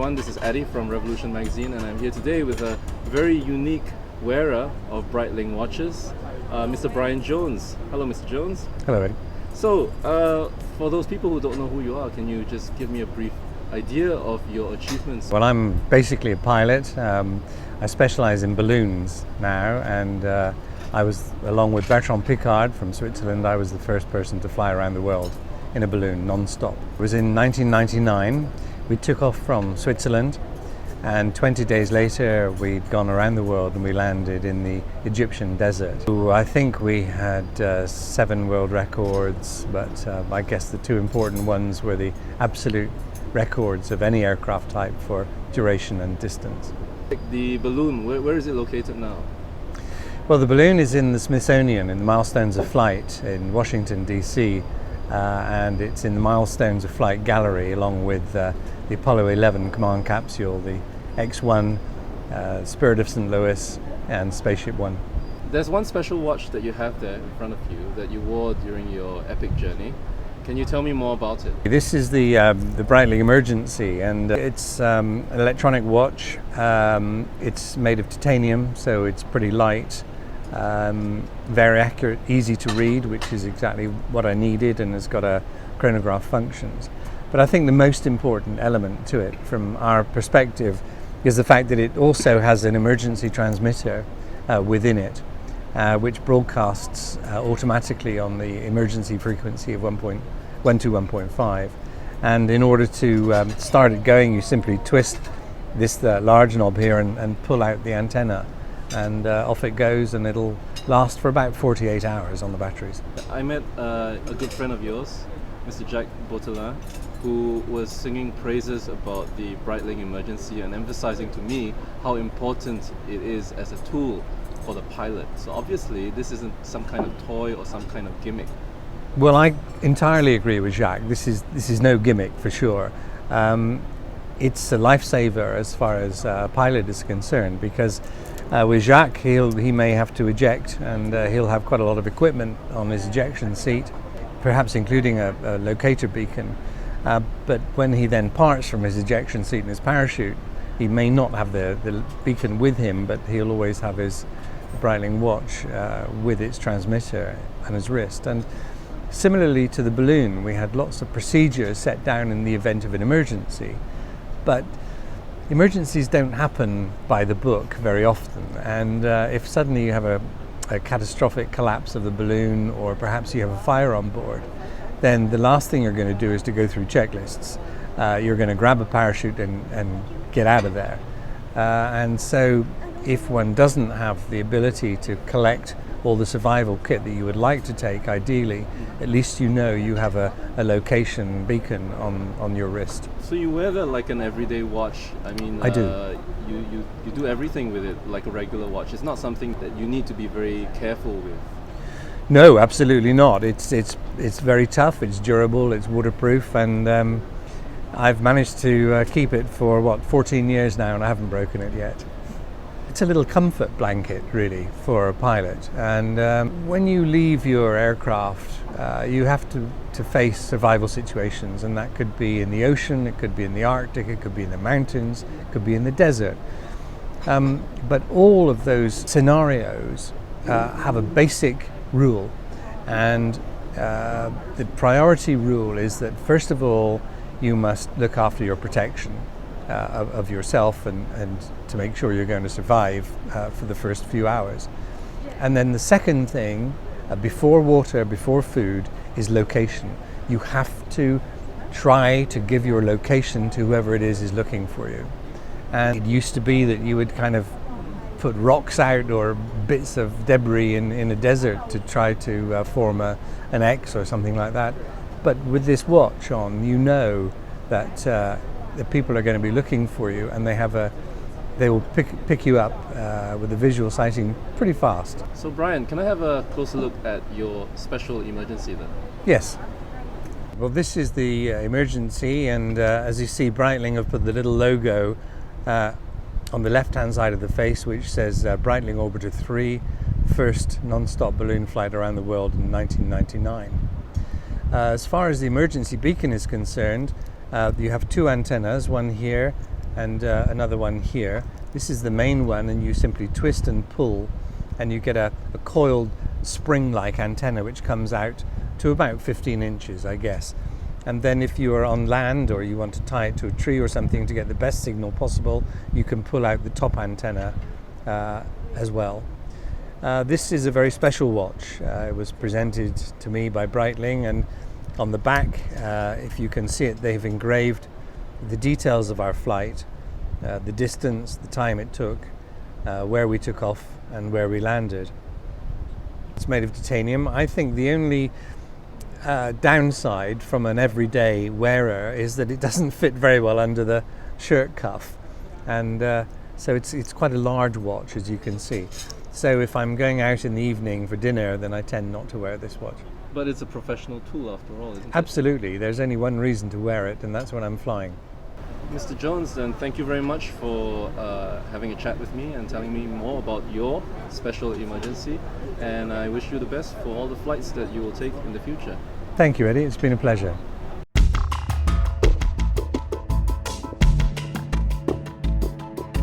everyone, this is Eddie from Revolution Magazine, and I'm here today with a very unique wearer of Breitling watches, Mr. Brian Jones. Hello, Mr. Jones. Hello, Eddie. So, for those people who don't know who you are, can you just give me a brief idea of your achievements? Well, I'm basically a pilot. I specialize in balloons now, and I was, along with Bertrand Piccard from Switzerland, I was the first person to fly around the world in a balloon non-stop. It was in 1999. We took off from Switzerland, and 20 days later we'd gone around the world and we landed in the Egyptian desert. So I think we had 7 world records, but I guess the 2 important ones were the absolute records of any aircraft type for duration and distance. The balloon, where is it located now? Well, the balloon is in the Smithsonian in the Milestones of Flight in Washington, D.C., and it's in the Milestones of Flight gallery along with the Apollo 11 command capsule, the X-1, Spirit of St. Louis, and Spaceship One. There's one special watch that you have there in front of you that you wore during your epic journey. Can you tell me more about it? This is the Breitling Emergency, and it's an electronic watch. It's made of titanium, so it's pretty light, very accurate, easy to read, which is exactly what I needed, and has got a chronograph functions. But I think the most important element to it from our perspective is the fact that it also has an emergency transmitter within it, which broadcasts automatically on the emergency frequency of 1 to 1.5. And in order to start it going, you simply twist this large knob here and pull out the antenna, and off it goes, and it'll last for about 48 hours on the batteries. I met a good friend of yours, Mr. Jack Botelin, who was singing praises about the Breitling Emergency and emphasizing to me how important it is as a tool for the pilot. So obviously this isn't some kind of toy or some kind of gimmick. Well, I entirely agree with Jacques. This is no gimmick for sure. It's a lifesaver as far as a pilot is concerned, because with Jacques he may have to eject, and he'll have quite a lot of equipment on his ejection seat, perhaps including a locator beacon. But when he then parts from his ejection seat and his parachute, he may not have the beacon with him, but he'll always have his Breitling watch with its transmitter on his wrist. And similarly to the balloon, we had lots of procedures set down in the event of an emergency, but emergencies don't happen by the book very often, and if suddenly you have a catastrophic collapse of the balloon, or perhaps you have a fire on board, then the last thing you're going to do is to go through checklists. You're going to grab a parachute and get out of there. And so if one doesn't have the ability to collect all the survival kit that you would like to take, ideally, at least you know you have a location beacon on your wrist. So you wear that like an everyday watch? I mean, I do. You do everything with it like a regular watch. It's not something that you need to be very careful with. No, absolutely not. It's very tough, it's durable, it's waterproof, and I've managed to keep it for 14 years now, and I haven't broken it yet. It's a little comfort blanket really for a pilot, and when you leave your aircraft you have to face survival situations, and that could be in the ocean, it could be in the Arctic, it could be in the mountains, it could be in the desert. But all of those scenarios have a basic rule, and the priority rule is that first of all you must look after your protection of yourself and to make sure you're going to survive for the first few hours. And then the second thing, before water, before food, is location. You have to try to give your location to whoever it is looking for you. And it used to be that you would kind of put rocks out or bits of debris in a desert to try to form an X or something like that. But with this watch on, you know that the people are going to be looking for you, and they will pick you up with a visual sighting pretty fast. So Brian, can I have a closer look at your special emergency then? Yes. Well, this is the emergency, and as you see, Breitling have put the little logo on the left-hand side of the face, which says Breitling Orbiter 3, first non-stop balloon flight around the world in 1999. As far as the emergency beacon is concerned, you have 2 antennas, one here and another one here. This is the main one, and you simply twist and pull, and you get a coiled spring-like antenna which comes out to about 15 inches, I guess. And then if you are on land or you want to tie it to a tree or something to get the best signal possible, you can pull out the top antenna as well. This is a very special watch. It was presented to me by Breitling, and on the back, if you can see it, they've engraved the details of our flight, the distance, the time it took, where we took off and where we landed. It's made of titanium. I think the only downside from an everyday wearer is that it doesn't fit very well under the shirt cuff, and so it's quite a large watch, as you can see. So if I'm going out in the evening for dinner, then I tend not to wear this watch. But it's a professional tool after all, isn't it? Absolutely. There's only one reason to wear it, and that's when I'm flying. Mr. Jones, then thank you very much for having a chat with me and telling me more about your special emergency, and I wish you the best for all the flights that you will take in the future. Thank you, Eddie. It's been a pleasure.